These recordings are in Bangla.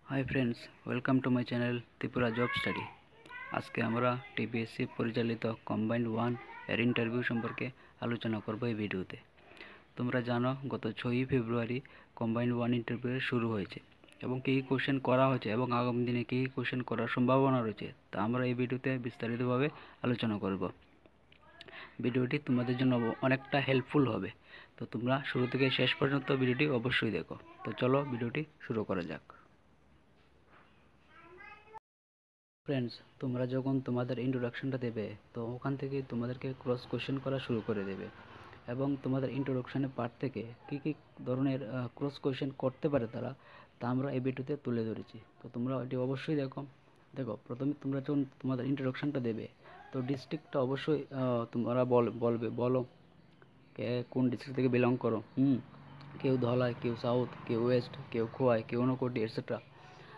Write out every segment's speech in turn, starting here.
Hi friends, welcome to my channel Tripura job study. আজকে আমরা টিপিএসসি পরিচালিত কম্বাইন্ড ওয়ান এর ইন্টারভিউ সম্পর্কে আলোচনা করব এই ভিডিওতে। তোমরা জানো গত 6ই ফেব্রুয়ারি কম্বাইন্ড ওয়ান ইন্টারভিউ শুরু হয়েছে এবং কী কোশ্চেন করা হয়েছে এবং আগামী দিনে কী কোশ্চেন করার সম্ভাবনা রয়েছে তা আমরা এই ভিডিওতে বিস্তারিতভাবে আলোচনা করব। ভিডিওটি তোমাদের জন্য অনেকটা হেল্পফুল হবে, তো তোমরা শুরু থেকে শেষ পর্যন্ত ভিডিওটি অবশ্যই দেখো। তো চলো ভিডিওটি শুরু করা যাক। ফ্রেন্ডস, তোমরা যখন তোমাদের ইন্ট্রোডাকশনটা দেবে তো ওখান থেকে তোমাদেরকে ক্রস কোশ্চেন করা শুরু করে দেবে এবং তোমাদের ইন্ট্রোডাকশনের পার্ট থেকে কী কী ধরনের ক্রস কোশ্চেন করতে পারে তারা, তা আমরা এই ভিডিওতে তুলে ধরেছি। তো তোমরা এটি অবশ্যই দেখো প্রথমে তোমরা যখন তোমাদের ইন্ট্রোডাকশনটা দেবে তো ডিস্ট্রিক্টটা অবশ্যই তোমরা বলো কে কোন ডিস্ট্রিক্ট থেকে বিলং করো। কেউ ধলাই, কেউ সাউথ, কেউ ওয়েস্ট, কেউ খোয়াই, কেউ ঊনকোটি এটসেট্রা।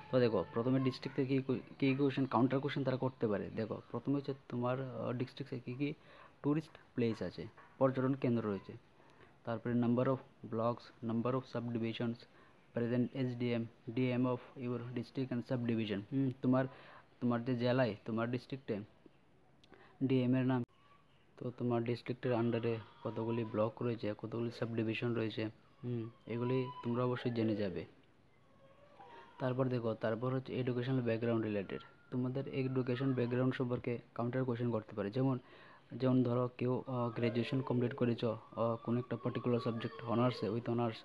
তো দেখো প্রথমে ডিস্ট্রিক্ট থেকে কী কোশ্চেন কাউন্টার কোশ্চেন তারা করতে পারে। দেখো প্রথমে হচ্ছে তোমার ডিস্ট্রিক্টে কী কী ট্যুরিস্ট প্লেস আছে, পর্যটন কেন্দ্র রয়েছে। তারপরে number of blocks, number of sub divisions, present SDM, DM of your district and sub division. তোমার তোমার যে জেলায়, তোমার ডিস্ট্রিক্টে ডিএম এর নাম। তো তোমার ডিস্ট্রিক্টের আন্ডারে কতগুলি ব্লক রয়েছে, কতগুলি সাব ডিভিশন রয়েছে, এগুলি তোমরা অবশ্যই জেনে যাবে। তারপর হচ্ছে এডুকেশনাল ব্যাকগ্রাউন্ড রিলেটেড। তোমাদের এডুকেশন ব্যাকগ্রাউন্ড সম্পর্কে কাউন্টার কোশ্চেন করতে পারে। যেমন যেমন ধরো কেউ গ্র্যাজুয়েশন কমপ্লিট করেছো কোনো একটা পার্টিকুলার সাবজেক্ট অনার্সে, উইথ অনার্স,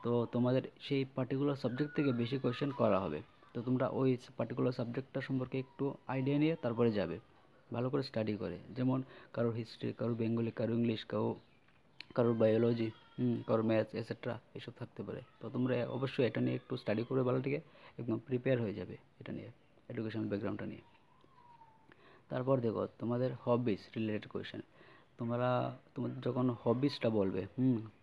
তো তোমাদের সেই পার্টিকুলার সাবজেক্ট থেকে বেশি কোশ্চেন করা হবে। তো তোমরা ওই পার্টিকুলার সাবজেক্টটা সম্পর্কে একটু আইডিয়া নিয়ে তারপরে যাবে, ভালো করে স্টাডি করে। যেমন কারোর হিস্ট্রি, কারোর বেঙ্গলি, কারোর ইংলিশ, কারোর বায়োলজি, কারোর ম্যাথস এটসেট্রা এসব থাকতে পারে। তো তোমরা অবশ্যই এটা নিয়ে একটু স্টাডি করে ভালো থেকে একদম প্রিপেয়ার হয়ে যাবে এটা নিয়ে, এডুকেশনাল ব্যাকগ্রাউন্ডটা নিয়ে। তারপর দেখো তোমাদের হবিস রিলেটেড কোয়েশ্চেন। তোমাদের যখন হবিসটা বলবে,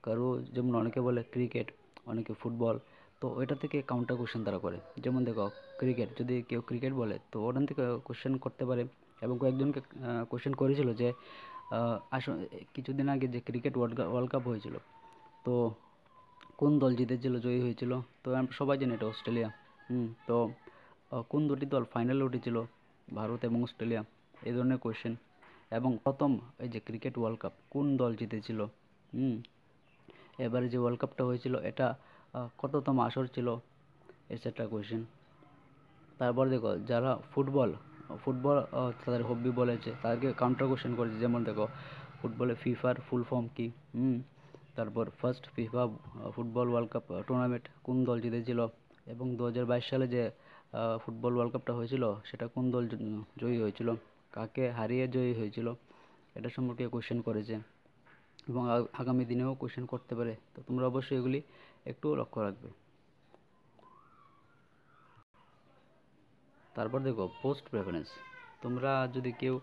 কারো যেমন অনেকে বলে ক্রিকেট, অনেকে ফুটবল, তো ওইটা থেকে কাউন্টার কোশ্চেন তারা করে। যেমন দেখো ক্রিকেট, যদি কেউ ক্রিকেট বলে তো ওখান থেকে কোশ্চেন করতে পারে। এবং কয়েকজনকে কোশ্চেন করেছিল যে কিছুদিন আগে যে ক্রিকেট ওয়ার্ল্ড কাপ হয়েছিল, তো কোন দল জিতেছিল, জয়ী হয়েছিল? তো আমরা সবাই জানি এটা অস্ট্রেলিয়া। তো কোন দুটি দল ফাইনালে উঠেছিল? ভারত এবং অস্ট্রেলিয়া। এই ধরনের কোয়েশ্চেন। এবং প্রথম এই যে ক্রিকেট ওয়ার্ল্ড কাপ কোন দল জিতেছিল? এবারে যে ওয়ার্ল্ড কাপটা হয়েছিল এটা কততম আসর ছিল? Etcetera question. তারপর দেখো যারা ফুটবল ফুটবল তাদের হবি বলেছে, তাদেরকে কাউন্টার কোশ্চেন করেছে। যেমন দেখো ফুটবলে ফিফার ফুল ফর্ম কী? তারপর first FIFA football world cup tournament কোন দল জিতেছিল? এবং 2022 সালে যে ফুটবল ওয়ার্ল্ড কাপটা হয়েছিল সেটা কোন দল জয়ী হয়েছিল, কাকে হারিয়ে জয়ী হয়েছিল? এটা সম্পর্কে কোশ্চেন করেছে এবং আগামী দিনেও কোশ্চেন করতে পারে। তো তোমরা অবশ্যই এগুলি একটু লক্ষ্য রাখবে। তারপর দেখো পোস্ট প্রেফারেন্স। তোমরা যদি কেউ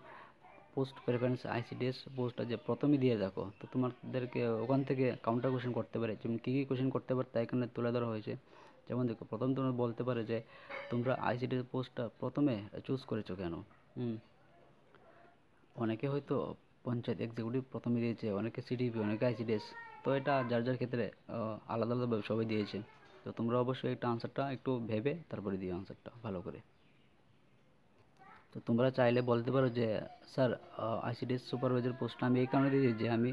পোস্ট প্রেফারেন্স আইসিডিএস পোস্টটা যে প্রথমে দিয়ে রাখো, তো তোমাদেরকে ওখান থেকে কাউন্টার কোশ্চেন করতে পারে। যেমন কী কী কোশ্চেন করতে পারে তা এখানে তুলে ধরা হয়েছে। যেমন দেখো প্রথম তোমরা বলতে পারে যে তোমরা আইসিডিএস পোস্টটা প্রথমে চুজ করেছো কেন? অনেকে হয়তো পঞ্চায়েত এক্সিকিউটিভ প্রথমে দিয়েছে, অনেকে সিডিপি, অনেকে আইসিডিএস। তো এটা যার যার ক্ষেত্রে আলাদা আলাদাভাবে সবাই দিয়েছে। তো তোমরা অবশ্যই একটা আনসারটা একটু ভেবে তারপরে দিও আনসারটা ভালো করে। তো তোমরা চাইলে বলতে পারো যে স্যার আইসিডিএস সুপারভাইজার পোস্টটা আমি এই কারণে দিয়েছি যে আমি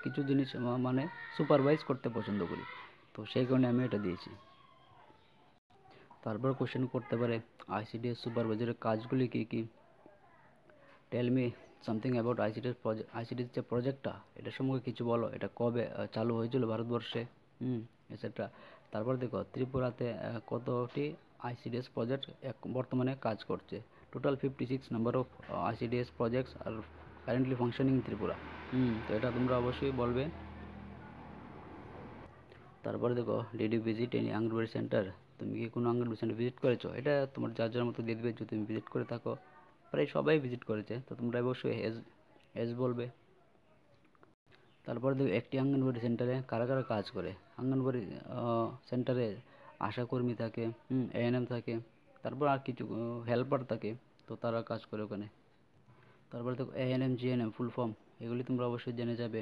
কিছু জিনিস মানে সুপারভাইজ করতে পছন্দ করি, তো সেই কারণে আমি এটা দিয়েছি। তারপর কোশ্চেন করতে পারে আইসিডিএস সুপারভাইজারের কাজগুলি কী কী? Tell me something about ICDS যে প্রজেক্টটা, এটার সম্পর্কে কিছু বলো। এটা কবে চালু হয়েছিল ভারতবর্ষে, এটসেট্রা। তারপর দেখো ত্রিপুরাতে কতটি আইসিডিএস প্রজেক্ট বর্তমানে কাজ করছে। Total 56 number of ICDS projects are currently functioning in Tripura. তো এটা তোমরা অবশ্যই বলবে। তারপরে দেখো did you visit any anganwadi centre? তুমি কি কোনো আঙ্গনবাড়ি সেন্টার ভিজিট করেছো? এটা তোমার যার যার মতো দিয়ে দেবে। যদি তুমি ভিজিট করে থাকো, প্রায় সবাই ভিজিট করেছে, তো তোমরা অবশ্যই এজ বলবে। তারপরে দেখো একটি আঙ্গনবাড়ি সেন্টারে কারা কারা কাজ করে। আঙ্গনবাড়ি সেন্টারে আশাকর্মী থাকে, এএনএম থাকে, তারপর আর কিছু হেল্পার থাকে, তো তারা কাজ করে ওখানে। তারপরে দেখো এএনএম জিএনএম ফুল ফর্ম, এগুলি তোমরা অবশ্যই জেনে যাবে।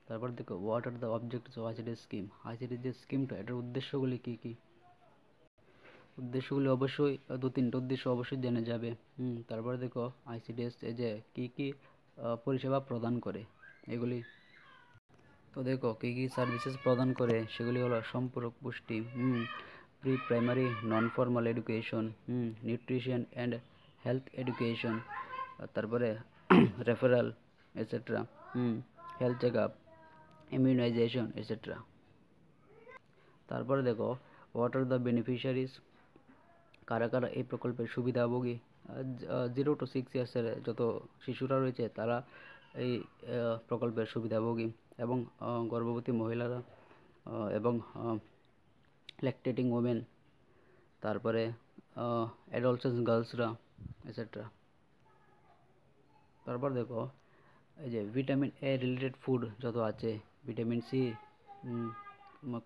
তারপর দেখো what are the objectives of ICD scheme? ICD যে স্কিমটা, এটার উদ্দেশ্যগুলি কী কী? উদ্দেশ্যগুলি অবশ্যই 2-3টা উদ্দেশ্য অবশ্যই জেনে যাবে। তারপরে দেখো আইসিডিএস এই যে কী পরিষেবা প্রদান করে এগুলি। তো দেখো কী সার্ভিসেস প্রদান করে সেগুলি হলো সম্পূরক পুষ্টি, pre primary non formal education, nutrition and health education, তারপরে referral etcetera, health check up, immunization etcetera. তারপরে দেখো হোয়াট আর দ্য বেনিফিশিয়ারিজ, কারা কারা এই প্রকল্পের সুবিধাভোগী। 0 to 6 ইয়ার্সের যত শিশুরা রয়েছে তারা এই প্রকল্পের সুবিধাভোগী, এবং গর্ভবতী মহিলারা এবং ল্যাকটেটিং ওমেন, তারপরে অ্যাডোলসেন্স গার্লসরা এটসেট্রা। তারপর দেখো এই যে ভিটামিন এ রিলেটেড ফুড যত আছে, ভিটামিন সি,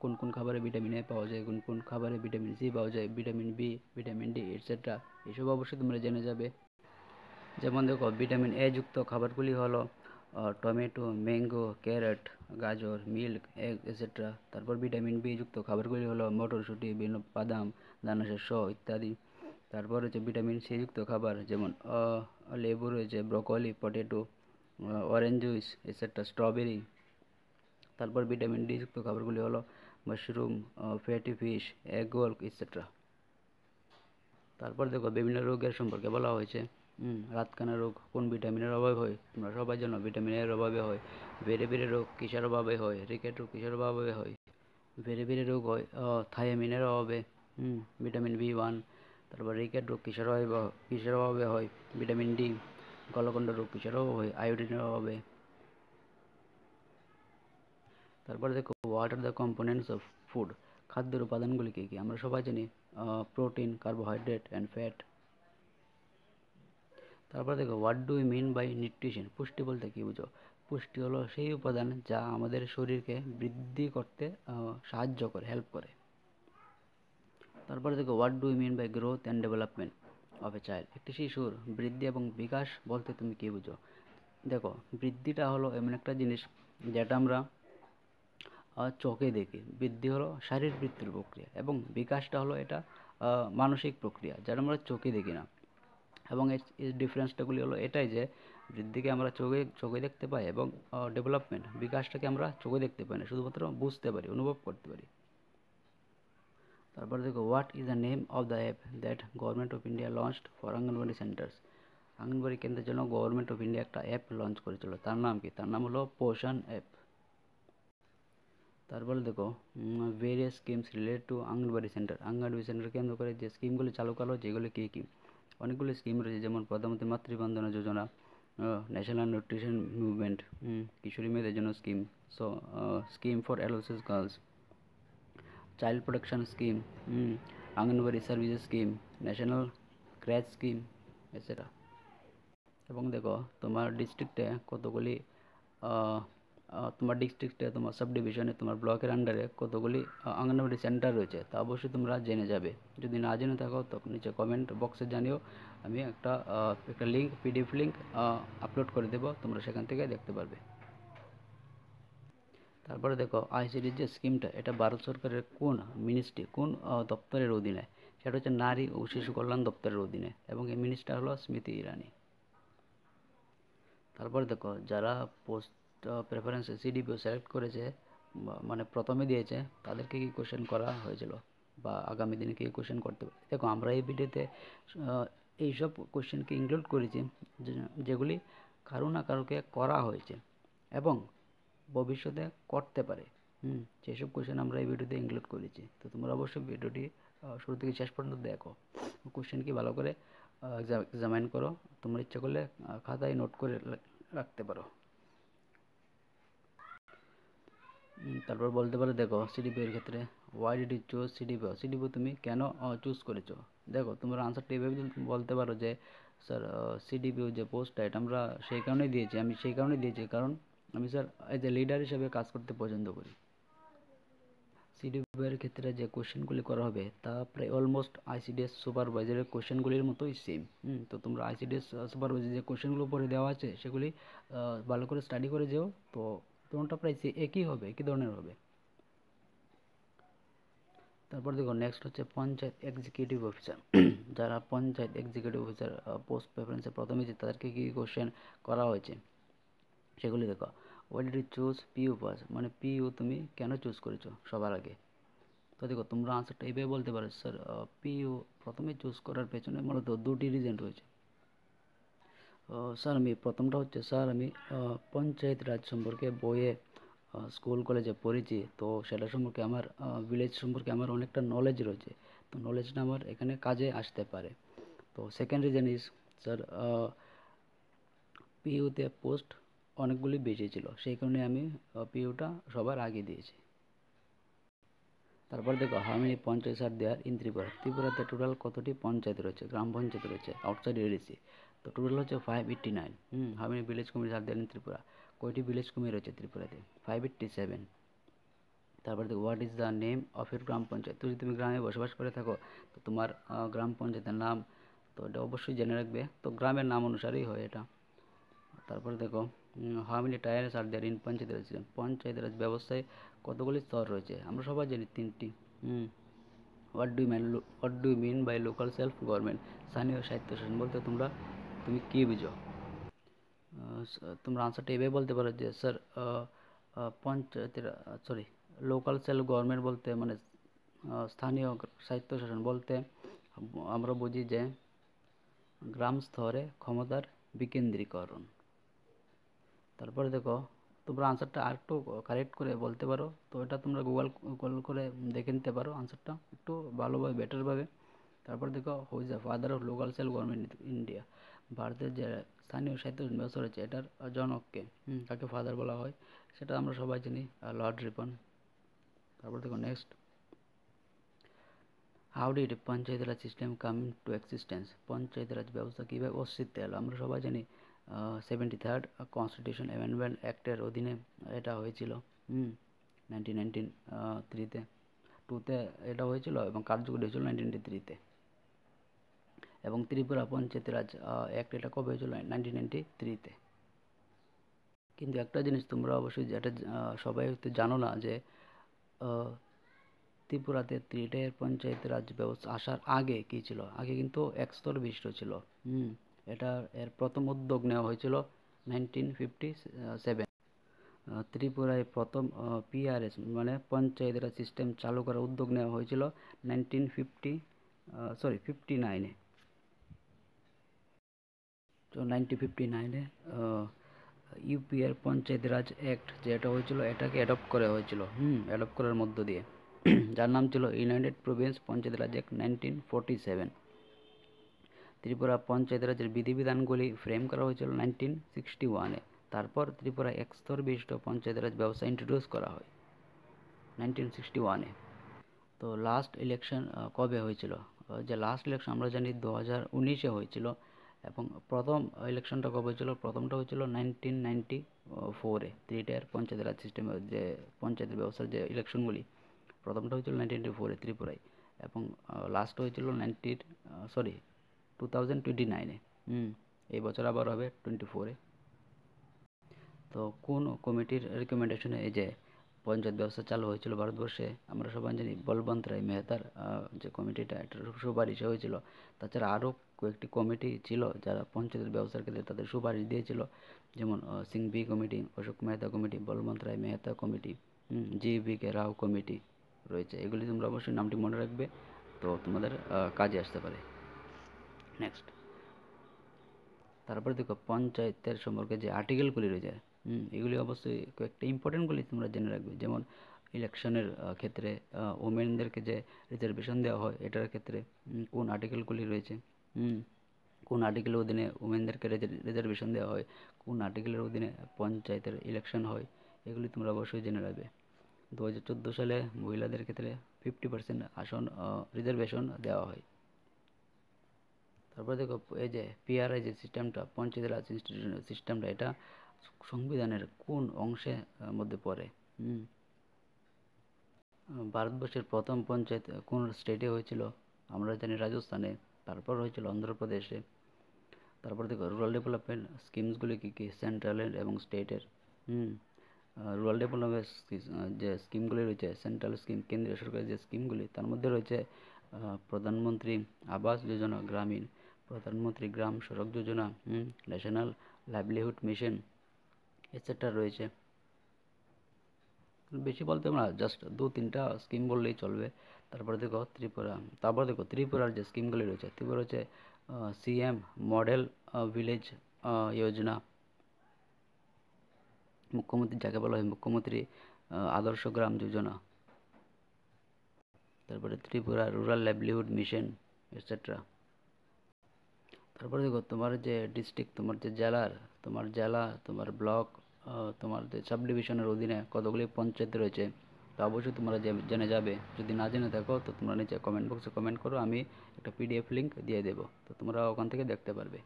কোন কোন খাবারে ভিটামিন এ পাওয়া যায়, কোন কোন খাবারে ভিটামিন সি পাওয়া যায়, vitamin B, vitamin D etcetera, এসব অবশ্যই তোমরা জেনে যাবে। যেমন দেখো ভিটামিন এ যুক্ত খাবারগুলি হলো টমেটো, ম্যাঙ্গো, ক্যারট, গাজর, মিল্ক, এগ এটসেট্রা। তারপর ভিটামিন বি যুক্ত খাবারগুলি হলো মটরশুঁটি, বাদাম, দানাশস্য ইত্যাদি। তারপর হচ্ছে ভিটামিন সি যুক্ত খাবার, যেমন লেবু রয়েছে, broccoli, potato, orange juice etcetera, strawberry. তারপর ভিটামিন ডি যুক্ত খাবারগুলি হলো mushroom, fatty fish, egg work etcetera. তারপর দেখো বিভিন্ন রোগের সম্পর্কে বলা হয়েছে। রাতকানা রোগ কোন ভিটামিনের অভাবে হয়, তোমরা সবাই জানো ভিটামিন এর অভাবে হয়। বেড়ে বেড়ে রোগ কিসের অভাবে হয়, রিকেট রোগ কিসের অভাবে হয়, বেড়ে বেড়ে রোগ হয় থায়ামিনের অভাবে, ভিটামিন বি1। তারপর রিকেট রোগ কিসের অভাবে হয়, ভিটামিন ডি। গলগণ্ড রোগ কিসের অভাবে হয়, আয়োডিনের অভাবে। তারপরে দেখো what are the components of food, খাদ্যের উপাদানগুলি কী কী, আমরা সবাই জানি প্রোটিন, কার্বোহাইড্রেট অ্যান্ড ফ্যাট। তারপর দেখো what do you mean by nutrition, পুষ্টি বলতে কী বুঝো। পুষ্টি হলো সেই উপাদান যা আমাদের শরীরকে বৃদ্ধি করতে সাহায্য করে, হেল্প করে। তারপরে দেখো what do you mean by growth and development of a child, একটি শিশুর বৃদ্ধি এবং বিকাশ বলতে তুমি কী বুঝো। দেখো বৃদ্ধিটা হলো এমন একটা জিনিস যেটা আমরা চোখে দেখি। বৃদ্ধি হলো শারীরিক বৃদ্ধির প্রক্রিয়া, এবং বিকাশটা হলো এটা মানসিক প্রক্রিয়া যেটা আমরা চোখে দেখি না। এবং এর ডিফারেন্সটাগুলি হলো এটাই যে বৃদ্ধিকে আমরা চোখে দেখতে পাই, এবং ডেভেলপমেন্ট বিকাশটাকে আমরা চোখে দেখতে পাই না, শুধুমাত্র বুঝতে পারি, অনুভব করতে পারি। তারপর দেখো what is the name of the app that government of India launched for anganwadi centres, anganwadi কেন্দ্রের জন্য গভর্নমেন্ট অফ ইন্ডিয়া একটা অ্যাপ লঞ্চ করেছিল, তার নাম কি, তার নাম হলো পোষণ অ্যাপ। তারপরে দেখো various schemes related to anganwadi centre, anganwadi centre কেন্দ্র করে যে স্কিমগুলি চালু করা হয় যেগুলি কী কী, অনেকগুলো স্কিম রয়েছে, যেমন প্রধানমন্ত্রী মাতৃবন্দনা যোজনা, ন্যাশনাল নিউট্রিশন মুভমেন্ট, কিশোরী মেয়েদের জন্য scheme, scheme for adolescent girls, child protection scheme, anganwadi services scheme, national crutch scheme এছাড়া। এবং দেখো তোমার ডিস্ট্রিক্টে কতগুলি তোমার সাব ডিভিশনে, তোমার ব্লকের আন্ডারে কতগুলি অঙ্গনওয়াড়ি সেন্টার রয়েছে তা অবশ্যই তোমরা জেনে যাবে। যদি না জেনে থাকো তো নিচে কমেন্ট বক্সে জানিও, আমি একটা লিঙ্ক, পিডিএফ লিঙ্ক আপলোড করে দেবো, তোমরা সেখান থেকে দেখতে পারবে। তারপরে দেখো আইসিডির যে স্কিমটা, এটা ভারত সরকারের কোন মিনিস্ট্রি, কোন দপ্তরের অধীনে, সেটা হচ্ছে নারী ও শিশু কল্যাণ দপ্তরের অধীনে, এবং এই মিনিস্টার হলো স্মৃতি ইরানি। তারপরে দেখো যারা পোস্ট প্রেফারেন্সে সিডিপিও সিলেক্ট করেছে, মানে প্রথমে দিয়েছে, তাদেরকে কি কোশ্চেন করা হয়েছিল, বা আগামী দিনে কী কোশ্চেন করতে পারে। দেখো আমরা এই ভিডিওতে এইসব কোশ্চেনকে ইনক্লুড করেছি যেগুলি কারো না কারোকে করা হয়েছে এবং ভবিষ্যতে করতে পারে। যেসব কোশ্চেন আমরা এই ভিডিওতে ইনক্লুড করেছি, তো তোমরা অবশ্যই ভিডিওটি শুরু থেকে শেষ পর্যন্ত দেখো, কোশ্চেনকে ভালো করে এক্সামাইন করো, তোমরা ইচ্ছা করলে খাতায় নোট করে রাখতে পারো। তারপর বলতে পারো দেখো সিডিপিও এর ক্ষেত্রে why did you choose CDPO, CDPO তুমি কেন চুজ করেছো। দেখো তোমরা আনসারটা এভাবে বলতে পারো যে স্যার সিডিপিও যে পোস্টটা এটা আমরা সেই কারণেই দিয়েছি, আমি সেই কারণেই দিয়েছি কারণ আমি স্যার এজ এ লিডার হিসেবে কাজ করতে পছন্দ করি। সিডিপিও এর ক্ষেত্রে যে কোশ্চেনগুলি করা হবে তা প্রায় অলমোস্ট আইসিডিএস সুপারভাইজারের কোশ্চেনগুলির মতোই সেম। তো তোমরা আইসিডিএস সুপারভাইজার যে কোশ্চেনগুলো পরে দেওয়া আছে সেগুলি ভালো করে স্টাডি করে যেও, তো তোমারটা প্রায় একই হবে, একই ধরনের হবে। তারপর দেখো নেক্সট হচ্ছে পঞ্চায়েত এক্সিকিউটিভ অফিসার। যারা পঞ্চায়েত এক্সিকিউটিভ অফিসার পোস্ট প্রেফারেন্সে প্রথমে যে তাদেরকে কী কোশ্চেন করা হয়েছে সেগুলি দেখো। Why did you choose PU first, মানে পিইউ তুমি কেন চুজ করেছো সবার আগে? তো দেখো তোমরা আনসারটা এইভাবে বলতে পারো, স্যার পিইউ প্রথমে চুজ করার পেছনে মূলত দুটি রিজন রয়েছে। স্যার আমি প্রথমটা হচ্ছে, স্যার আমি পঞ্চায়েত রাজ সম্পর্কে বইয়ে স্কুল কলেজে পড়েছি, তো সেটা সম্পর্কে আমার ভিলেজ সম্পর্কে আমার অনেকটা নলেজ রয়েছে, তো নলেজটা আমার এখানে কাজে আসতে পারে। তো সেকেন্ড রিজন ইজ, স্যার পিইউতে পোস্ট অনেকগুলি বেশি ছিল, সেই কারণে আমি পিইউটা সবার আগে দিয়েছি। তারপর দেখো how many panchayat are there in Tripura. ত্রিপুরাতে টোটাল কতটি পঞ্চায়েত রয়েছে, গ্রাম পঞ্চায়েত রয়েছে আউটসাইড এডিসি? তো টোটাল হচ্ছে 589। How many village committee are there in Tripura, কয়টি ভিলেজ কমিটি রয়েছে ত্রিপুরাতে? 587। তারপর দেখো what is the name of your gram panchayat. তো যদি তুমি গ্রামে বসবাস করে থাকো তো তোমার গ্রাম পঞ্চায়েতের নাম তো এটা অবশ্যই জেনে রাখবে, তো গ্রামের নাম অনুসারেই হয় এটা। তারপরে দেখো how many tiers are there in panchayat raj system. Panchayat raj ব্যবস্থায় কতগুলি স্তর রয়েছে? আমরা সবাই জানি 3টি। What do mean by local self government. স্থানীয় স্বায়ত্তশাসন বলতে তুমি কী বুঝো? তোমরা আনসারটা এভাবে বলতে পারো যে, স্যার পঞ্চায়েতের সরি লোকাল সেলফ গভর্নমেন্ট বলতে মানে স্থানীয় স্বায়ত্তশাসন বলতে আমরা বুঝি যে গ্রাম স্তরে ক্ষমতার বিকেন্দ্রীকরণ। তারপরে দেখো তোমরা আনসারটা আরেকটু কারেক্ট করে বলতে পারো, তো এটা তোমরা গুগল করে দেখে নিতে পারো আনসারটা একটু ভালোভাবে বেটারভাবে। তারপর দেখো who is the father of local self government India. ভারতের যে স্থানীয় স্বায়ত্তশাসন ব্যবস্থা রয়েছে এটার জনককে কাকে ফাদার বলা হয় সেটা আমরা সবাই জানি, লর্ড রিপন। তারপর দেখো next, how did panchayat raj system come to existence. Panchayat raj ব্যবস্থা কীভাবে অস্তিত্বে এলো? আমরা সবাই জানি 73rd কনস্টিটিউশন অ্যামেন্ডমেন্ট অ্যাক্টের অধীনে এটা হয়েছিল 1993-তে, 2তে এটা হয়েছিল এবং কার্যকরী হয়েছিল 1993-তে। এবং ত্রিপুরা পঞ্চায়েত রাজ অ্যাক্ট এটা কবে হয়েছিল? 1993-তে। কিন্তু একটা জিনিস তোমরা অবশ্যই যেটা সবাই হয়তো জানো না যে ত্রিপুরাতে 3 টায়ার পঞ্চায়েত রাজ ব্যবস্থা আসার আগে কী ছিল? আগে কিন্তু এক স্তর বিশিষ্ট ছিল। এর প্রথম উদ্যোগ নেওয়া হয়েছিল 1957। ত্রিপুরায় প্রথম পিআরএস মানে পঞ্চায়েত রাজ সিস্টেম চালু করার উদ্যোগ নেওয়া হয়েছিল 59-এ। তো 1959-এ ইউপিআর পঞ্চায়েত রাজ অ্যাক্ট যেটা হয়েছিল এটাকে অ্যাডপ্ট করা হয়েছিল, অ্যাডপ্ট করার মধ্য দিয়ে, যার নাম ছিল ইউনাইটেড প্রভিন্স পঞ্চায়েত রাজ অ্যাক্ট 1947। ত্রিপুরা পঞ্চায়েত রাজের বিধিবিধানগুলি ফ্রেম করা হয়েছিল 1961-এ। তারপর ত্রিপুরা এক স্তর বিশিষ্ট পঞ্চায়েত রাজ ব্যবস্থা ইন্ট্রোডিউস করা হয় 1961-এ। তো লাস্ট ইলেকশন কবে হয়েছিল? যে লাস্ট ইলেকশন আমরা জানি 2019-এ হয়েছিল, এবং প্রথম ইলেকশনটা কবে হয়েছিল? প্রথমটা হয়েছিল 1994-এ। 3 টায়ার পঞ্চায়েত রাজ সিস্টেমের যে পঞ্চায়েতের ব্যবস্থার যে ইলেকশনগুলি প্রথমটা হয়েছিল 1994-এ ত্রিপুরায়, এবং লাস্ট হয়েছিল 2029-এ। এই বছর আবার হবে 24-এ। তো কোন কমিটির রিকমেন্ডেশনে এই যে পঞ্চায়েত ব্যবস্থা চালু হয়েছিল ভারতবর্ষে? আমরা সবাই জানি বলবন্ত রায় মেহতার যে কমিটিটা এটার সুপারিশে হয়েছিল। তাছাড়া আরও কয়েকটি কমিটি ছিল যারা পঞ্চায়েতের ব্যবস্থার ক্ষেত্রে তাদের সুপারিশ দিয়েছিল, যেমন সিংভি কমিটি, অশোক মেহতা কমিটি, বলবন্ত রায় মেহতা কমিটি, জি.ভি.কে রাও কমিটি রয়েছে। এগুলি তোমরা অবশ্যই নামটি মনে রাখবে, তো তোমাদের কাজে আসতে পারে। নেক্সট, তারপরে দেখো পঞ্চায়েতের সম্পর্কে যে আর্টিকেলগুলি রয়েছে এগুলি অবশ্যই কয়েকটা ইম্পর্টেন্টগুলি তোমরা জেনে রাখবে। যেমন ইলেকশনের ক্ষেত্রে ওমেনদেরকে যে রিজার্ভেশন দেওয়া হয় এটার ক্ষেত্রে কোন আর্টিকেলগুলি রয়েছে, কোন আর্টিকেলের অধীনে ওমেনদেরকে রিজার্ভেশন দেওয়া হয়, কোন আর্টিকেলের অধীনে পঞ্চায়েতের ইলেকশন হয়, এগুলি তোমরা অবশ্যই জেনে রাখবে। 2014 সালে মহিলাদের ক্ষেত্রে 50% আসন রিজার্ভেশন দেওয়া হয়। তারপরে দেখো এই যে পিআরআই যে সিস্টেমটা পঞ্চায়েত রাজ ইনস্টিটিউশন সিস্টেমটা এটা সংবিধানের কোন অংশের মধ্যে পড়ে? ভারতবর্ষের প্রথম পঞ্চায়েত কোন স্টেটে হয়েছিল? আমরা জানি রাজস্থানে, তারপর হয়েছিল অন্ধ্রপ্রদেশে। তারপর দেখো রুরাল ডেভেলপমেন্ট স্কিমসগুলি কী কী? সেন্ট্রালের এবং স্টেটের। রুরাল ডেভেলপমেন্ট যে স্কিমগুলি রয়েছে, সেন্ট্রাল স্কিম, কেন্দ্রীয় সরকারের যে স্কিমগুলি, তার মধ্যে রয়েছে প্রধানমন্ত্রী আবাস যোজনা গ্রামীণ, প্রধানমন্ত্রী গ্রাম সড়ক যোজনা, ন্যাশনাল লাইভলিহুড মিশন, এটসেট্রা রয়েছে। বেশি বলতে না, জাস্ট 2-3টা স্কিম বললেই চলবে। তারপরে দেখো ত্রিপুরার যে স্কিমগুলি রয়েছে, ত্রিপুরা হচ্ছে সিএম মডেল ভিলেজ যোজনা, মুখ্যমন্ত্রী যাকে বলা হয় মুখ্যমন্ত্রী আদর্শ গ্রাম যোজনা, তারপরে Tripura rural livelihood mission, etcetera. তারপরে দেখো তোমার যে ডিস্ট্রিক্ট, তোমার জেলা, তোমার ব্লক, তোমার যে সাব ডিভিশনের অধীনে কতগুলি পঞ্চায়েত রয়েছে, তা অবশ্যই তোমরা জেনে যাবে। যদি না জেনে থাকো তো তোমরা নিচে কমেন্ট বক্সে কমেন্ট করো, আমি একটা পিডিএফ লিঙ্ক দিয়ে দেবো, তো তোমরা ওখান থেকে দেখতে পারবে।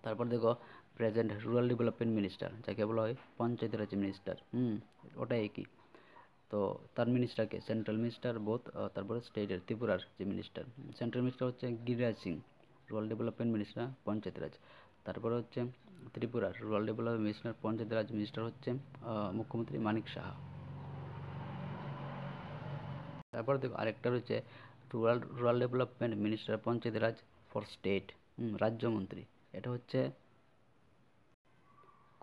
তারপর দেখো প্রেজেন্ট রুরাল ডেভেলপমেন্ট মিনিস্টার, যাকে বলা হয় পঞ্চায়েত রাজ মিনিস্টার, ওটা একই। তো তার মিনিস্টারকে সেন্ট্রাল মিনিস্টার বোথ, তারপরে স্টেটের ত্রিপুরার যে মিনিস্টার, সেন্ট্রাল মিনিস্টার হচ্ছে Giriraj Singh, rural development minister panchayat raj. তারপরে হচ্ছে ত্রিপুরার rural development minister panchayat raj minister হচ্ছে মুখ্যমন্ত্রী মানিক সাহা। তারপর দেখো আরেকটা রয়েছে rural development minister panchayat raj for state, রাজ্যমন্ত্রী, এটা হচ্ছে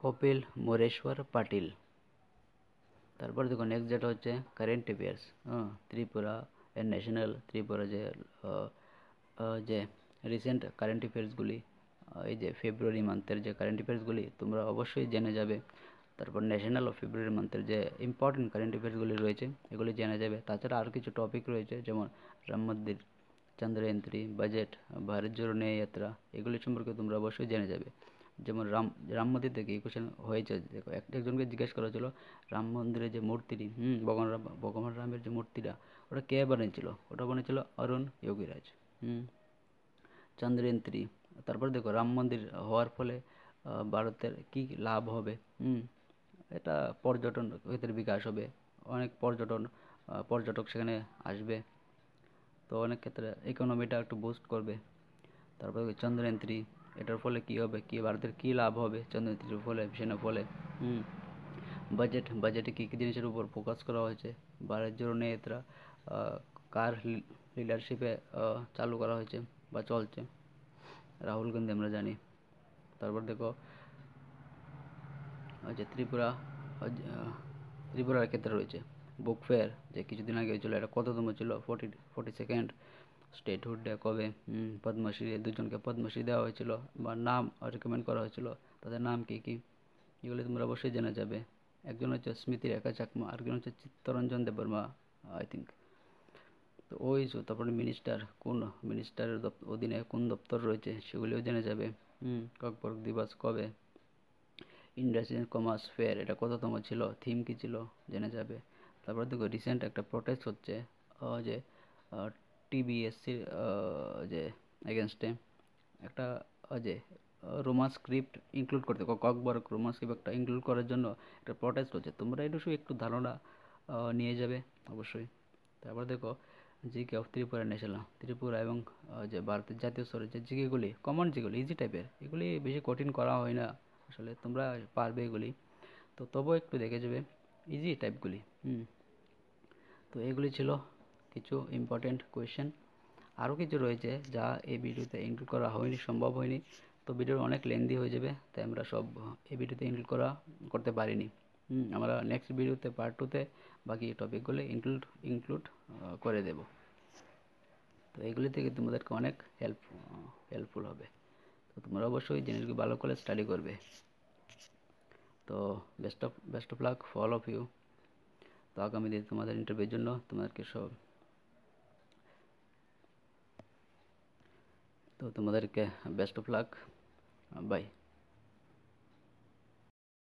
কপিল মোরেশ্বর পাটিল। তারপর দেখো নেক্সট যেটা হচ্ছে current affairs, Tripura national, Tripura যে রিসেন্ট কারেন্ট অ্যাফেয়ার্সগুলি, এই যে ফেব্রুয়ারি মান্থের যে কারেন্ট অ্যাফেয়ার্সগুলি তোমরা অবশ্যই জেনে যাবে। তারপর ন্যাশনাল ও ফেব্রুয়ারি মান্থের যে ইম্পর্টেন্ট কারেন্ট অ্যাফেয়ার্সগুলি রয়েছে এগুলি জেনে যাবে। তাছাড়া আরও কিছু টপিক রয়েছে, যেমন রাম মন্দির, চন্দ্রয়ান 3, বাজেট, ভারত জোড়ো ন্যায় যাত্রা, এগুলি সম্পর্কে তোমরা অবশ্যই জেনে যাবে। যেমন রাম মন্দির থেকে এই কোশ্চেন হয়েছে, দেখো একজনকে জিজ্ঞেস করা হয়েছিল রাম মন্দিরের যে মূর্তিটি, ভগবান রামের যে মূর্তিটা, ওটা কে বানিয়েছিল? ওটা বানিয়েছিল অরুণ যোগীরাজ। চন্দ্রয়ান 3। তারপর দেখো রাম মন্দির হওয়ার ফলে ভারতের কি লাভ হবে? এটা পর্যটন ক্ষেত্রে বিকাশ হবে, অনেক পর্যটক সেখানে আসবে, তো অনেক ক্ষেত্রে ইকোনমিটা একটু বুস্ট করবে। তারপরে চন্দ্রয়ান 3, এটার ফলে কি হবে, কি ভারতের কি লাভ হবে চন্দ্রয়ান 3 ফলে, মিশনের ফলে। বাজেটে কী কী জিনিসের উপর ফোকাস করা হয়েছে? ভারত জোড়ো ন্যায় যাত্রা কার লিডারশিপে চালু করা হয়েছে বা চলছে? রাহুল গান্ধী, আমরা জানি। তারপর দেখো যে ত্রিপুরার ক্ষেত্রে রয়েছে বুক ফেয়ার, যে কিছুদিন আগে হয়েছিল, এটা কততম ছিল? 42nd স্টেটহুড ডে কবে? পদ্মশ্রী, দুজনকে পদ্মশ্রী দেওয়া হয়েছিল বা নাম রেকমেন্ড করা হয়েছিল, তাদের নাম কী কী, এগুলি তোমরা অবশ্যই জেনে যাবে। একজন হচ্ছে স্মৃতি রেখা চাকমা, আরেকজন হচ্ছে চিত্তরঞ্জন দেববর্মা, আই থিঙ্ক। তো ওই তারপরে কোন মিনিস্টারের অধীনে কোন দপ্তর রয়েছে সেগুলিও জেনে যাবে। কর্পোরেট দিবস কবে? ইন্ডাস্ট্রিয়াল কমার্স ফেয়ার, এটা কততম ছিল? থিম কী ছিল? জেনে যাবে। তারপর দেখো রিসেন্ট একটা প্রটেস্ট হচ্ছে যে টিবিএসসির যে এগেনস্টে একটা যে রোমান স্ক্রিপ্ট ইনক্লুড করতে, ককবরক রোমান স্ক্রিপ্ট একটা ইনক্লুড করার জন্য একটা প্রটেস্ট হচ্ছে, তোমরা একটু ধারণা নিয়ে যাবে অবশ্যই। তারপর দেখো GK of Tripura national, Tripura এবং যে ভারতের জাতীয় স্তরের যে জিকেগুলি, কমন যেগুলি ইজি টাইপের, এগুলি বেশি কঠিন করা হয় না, আসলে তোমরা পারবে এগুলি, তো তবুও একটু দেখে যাবে ইজি টাইপগুলি। তো এগুলি ছিল কিছু ইম্পর্টেন্ট কোয়েশ্চেন। আরও কিছু রয়েছে যা এই ভিডিওতে ইনক্লুড করা হয়নি, সম্ভব হয়নি, তো ভিডিও অনেক লেন্দি হয়ে যাবে, তাই আমরা সব এই ভিডিওতে ইনক্লুড করতে পারিনি। আমরা নেক্সট ভিডিওতে পার্ট 2তে বাকি টপিকগুলো ইনক্লুড করে দেব। তো এগুলি থেকে তোমাদেরকে অনেক হেল্পফুল হবে, তো তোমরা অবশ্যই জিনিসগুলো ভালো করে স্টাডি করবে। তো best of luck for all of you. তো আগামী দিনে তোমাদের ইন্টারভিউর জন্য তোমাদেরকে বেস্ট অফ লাক, বাই।